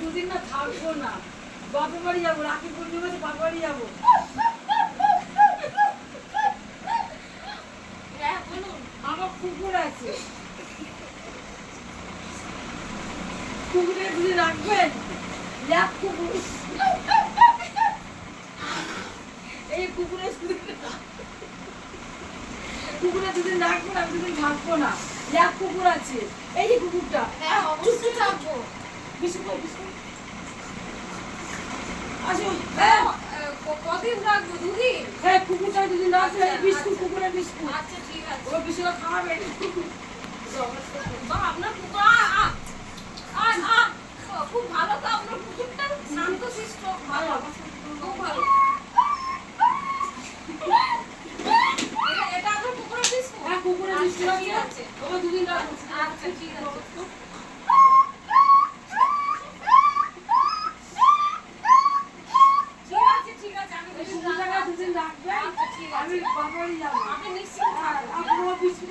দুদিন না থাকবো না, বাপের বাড়ি যাবো, রাখি পূর্ণিমাতে বাপের বাড়ি যাবো। হ্যাঁ বলুন। আমার কুকুর আছে, কুকুরের দুদিন রাখবেন? এক কুকুর, এই কুকুরের কুকুরের দুদিন রাখবো না, দুদিন থাকবো না। এক কুকুর আছে, এই যে কুকুরটা। হ্যাঁ অবশ্যই থাকবো। বিস্কুট বিস্কুট আসুন। কদিন রাখবো? দুদিন? হ্যাঁ কুকুরটা দুদিন রাখবে। বিস্কুট, কুকুরের বিস্কুট। আচ্ছা ঠিক আছে। ও বিস্কুট খাওয়াবে। বাহ, আপনার কুকুর খুব ভালো তো। আপনার কুকুরটা শান্তশিষ্ট, ভালো, খুব ভালো। এটা আপনার কুকুরের বিস্কুট? হ্যাঁ কুকুরের বিস্কুট ঠিক আছে, আছে। ওকে দুদিন রাখবো। আচ্ছা ঠিক আছে। ঠিক আছে, আমি এই কুকুরটাকে দুদিন রাখবেন। আচ্ছা ঠিক আছে। আমি বাপের বাড়ি যাবো। আপনি নিশ্চিন্ত হ্যাঁ, থাকুন। আপনার বিস্কুট